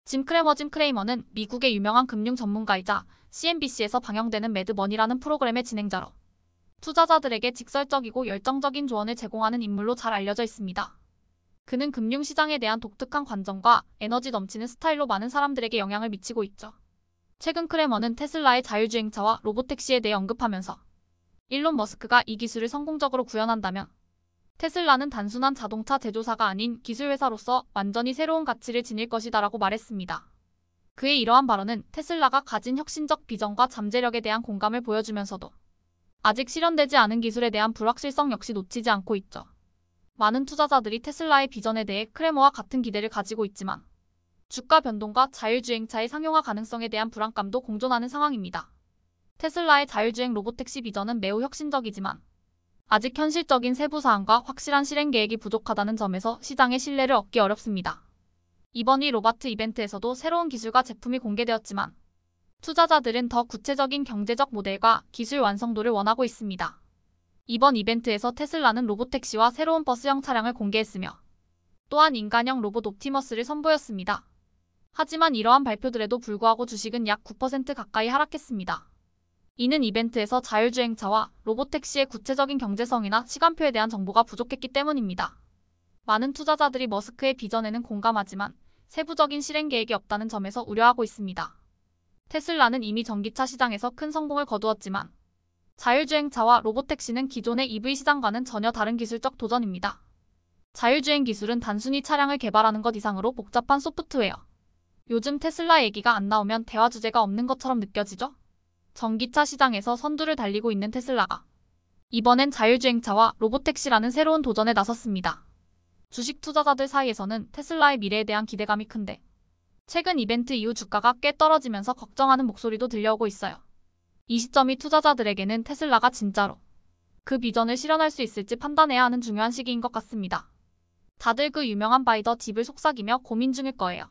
짐 크레이머는 미국의 유명한 금융 전문가이자 CNBC에서 방영되는 매드머니라는 프로그램의 진행자로 투자자들에게 직설적이고 열정적인 조언을 제공하는 인물로 잘 알려져 있습니다. 그는 금융시장에 대한 독특한 관점과 에너지 넘치는 스타일로 많은 사람들에게 영향을 미치고 있죠. 최근 크레머는 테슬라의 자율주행차와 로보택시에 대해 언급하면서 일론 머스크가 이 기술을 성공적으로 구현한다면 테슬라는 단순한 자동차 제조사가 아닌 기술회사로서 완전히 새로운 가치를 지닐 것이다라고 말했습니다. 그의 이러한 발언은 테슬라가 가진 혁신적 비전과 잠재력에 대한 공감을 보여주면서도 아직 실현되지 않은 기술에 대한 불확실성 역시 놓치지 않고 있죠. 많은 투자자들이 테슬라의 비전에 대해 크레머와 같은 기대를 가지고 있지만 주가 변동과 자율주행차의 상용화 가능성에 대한 불안감도 공존하는 상황입니다. 테슬라의 자율주행 로보택시 비전은 매우 혁신적이지만 아직 현실적인 세부 사항과 확실한 실행 계획이 부족하다는 점에서 시장의 신뢰를 얻기 어렵습니다. 이번 이 로바트 이벤트에서도 새로운 기술과 제품이 공개되었지만 투자자들은 더 구체적인 경제적 모델과 기술 완성도를 원하고 있습니다. 이번 이벤트에서 테슬라는 로보택시와 새로운 버스형 차량을 공개했으며 또한 인간형 로봇 옵티머스를 선보였습니다. 하지만 이러한 발표들에도 불구하고 주식은 약 9% 가까이 하락했습니다. 이는 이벤트에서 자율주행차와 로보택시의 구체적인 경제성이나 시간표에 대한 정보가 부족했기 때문입니다. 많은 투자자들이 머스크의 비전에는 공감하지만 세부적인 실행 계획이 없다는 점에서 우려하고 있습니다. 테슬라는 이미 전기차 시장에서 큰 성공을 거두었지만 자율주행차와 로보택시는 기존의 EV 시장과는 전혀 다른 기술적 도전입니다. 자율주행 기술은 단순히 차량을 개발하는 것 이상으로 복잡한 소프트웨어. 요즘 테슬라 얘기가 안 나오면 대화 주제가 없는 것처럼 느껴지죠? 전기차 시장에서 선두를 달리고 있는 테슬라가 이번엔 자율주행차와 로보택시라는 새로운 도전에 나섰습니다. 주식 투자자들 사이에서는 테슬라의 미래에 대한 기대감이 큰데 최근 이벤트 이후 주가가 꽤 떨어지면서 걱정하는 목소리도 들려오고 있어요. 이 시점이 투자자들에게는 테슬라가 진짜로 그 비전을 실현할 수 있을지 판단해야 하는 중요한 시기인 것 같습니다. 다들 그 유명한 바이 더 딥을 속삭이며 고민 중일 거예요.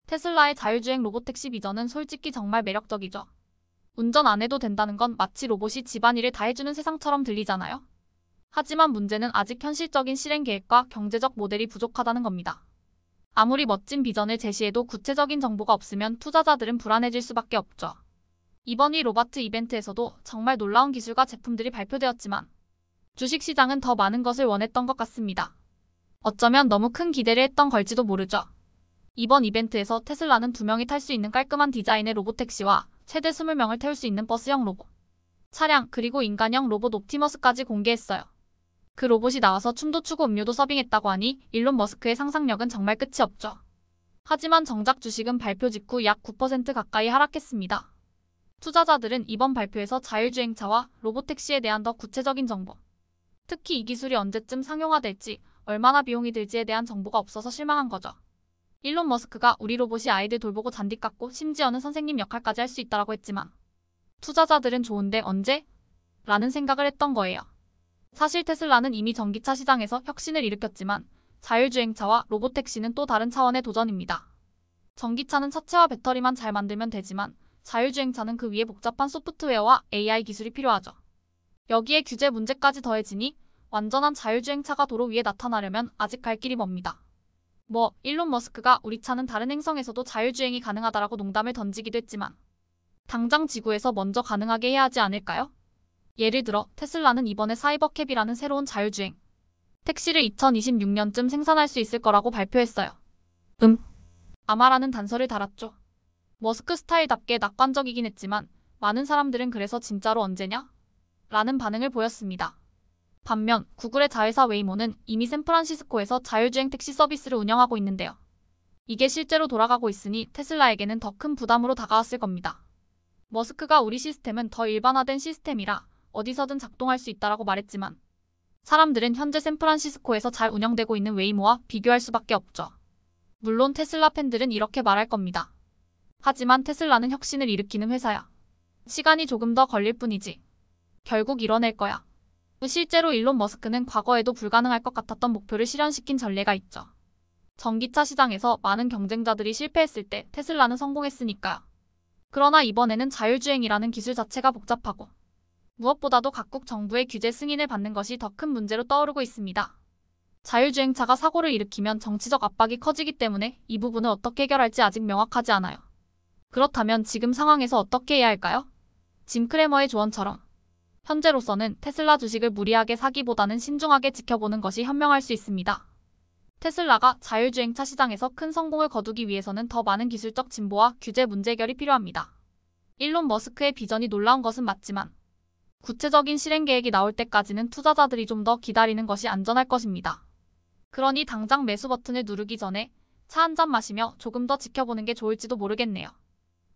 테슬라의 자율주행 로보택시 비전은 솔직히 정말 매력적이죠. 운전 안 해도 된다는 건 마치 로봇이 집안일을 다 해주는 세상처럼 들리잖아요. 하지만 문제는 아직 현실적인 실행 계획과 경제적 모델이 부족하다는 겁니다. 아무리 멋진 비전을 제시해도 구체적인 정보가 없으면 투자자들은 불안해질 수밖에 없죠. 이번 이 로바트 이벤트에서도 정말 놀라운 기술과 제품들이 발표되었지만 주식시장은 더 많은 것을 원했던 것 같습니다. 어쩌면 너무 큰 기대를 했던 걸지도 모르죠. 이번 이벤트에서 테슬라는 2명이 탈 수 있는 깔끔한 디자인의 로보택시와 최대 20명을 태울 수 있는 버스형 로봇 차량 그리고 인간형 로봇 옵티머스까지 공개했어요. 그 로봇이 나와서 춤도 추고 음료도 서빙했다고 하니 일론 머스크의 상상력은 정말 끝이 없죠. 하지만 정작 주식은 발표 직후 약 9% 가까이 하락했습니다. 투자자들은 이번 발표에서 자율주행차와 로보택시에 대한 더 구체적인 정보, 특히 이 기술이 언제쯤 상용화될지, 얼마나 비용이 들지에 대한 정보가 없어서 실망한 거죠. 일론 머스크가 우리 로봇이 아이들 돌보고 잔디 깎고 심지어는 선생님 역할까지 할 수 있다라고 했지만 투자자들은 좋은데 언제? 라는 생각을 했던 거예요. 사실 테슬라는 이미 전기차 시장에서 혁신을 일으켰지만 자율주행차와 로보택시는 또 다른 차원의 도전입니다. 전기차는 차체와 배터리만 잘 만들면 되지만 자율주행차는 그 위에 복잡한 소프트웨어와 AI 기술이 필요하죠. 여기에 규제 문제까지 더해지니 완전한 자율주행차가 도로 위에 나타나려면 아직 갈 길이 멉니다. 일론 머스크가 우리 차는 다른 행성에서도 자율주행이 가능하다라고 농담을 던지기도 했지만 당장 지구에서 먼저 가능하게 해야 하지 않을까요? 예를 들어 테슬라는 이번에 사이버캡이라는 새로운 자율주행 택시를 2026년쯤 생산할 수 있을 거라고 발표했어요. 아마라는 단서를 달았죠. 머스크 스타일답게 낙관적이긴 했지만 많은 사람들은 그래서 진짜로 언제냐? 라는 반응을 보였습니다. 반면 구글의 자회사 웨이모는 이미 샌프란시스코에서 자율주행 택시 서비스를 운영하고 있는데요. 이게 실제로 돌아가고 있으니 테슬라에게는 더 큰 부담으로 다가왔을 겁니다. 머스크가 우리 시스템은 더 일반화된 시스템이라 어디서든 작동할 수 있다라고 말했지만 사람들은 현재 샌프란시스코에서 잘 운영되고 있는 웨이모와 비교할 수밖에 없죠. 물론 테슬라 팬들은 이렇게 말할 겁니다. 하지만 테슬라는 혁신을 일으키는 회사야. 시간이 조금 더 걸릴 뿐이지. 결국 이뤄낼 거야. 실제로 일론 머스크는 과거에도 불가능할 것 같았던 목표를 실현시킨 전례가 있죠. 전기차 시장에서 많은 경쟁자들이 실패했을 때 테슬라는 성공했으니까요. 그러나 이번에는 자율주행이라는 기술 자체가 복잡하고 무엇보다도 각국 정부의 규제 승인을 받는 것이 더 큰 문제로 떠오르고 있습니다. 자율주행차가 사고를 일으키면 정치적 압박이 커지기 때문에 이 부분을 어떻게 해결할지 아직 명확하지 않아요. 그렇다면 지금 상황에서 어떻게 해야 할까요? 짐 크레머의 조언처럼 현재로서는 테슬라 주식을 무리하게 사기보다는 신중하게 지켜보는 것이 현명할 수 있습니다. 테슬라가 자율주행차 시장에서 큰 성공을 거두기 위해서는 더 많은 기술적 진보와 규제 문제 해결이 필요합니다. 일론 머스크의 비전이 놀라운 것은 맞지만 구체적인 실행 계획이 나올 때까지는 투자자들이 좀 더 기다리는 것이 안전할 것입니다. 그러니 당장 매수 버튼을 누르기 전에 차 한 잔 마시며 조금 더 지켜보는 게 좋을지도 모르겠네요.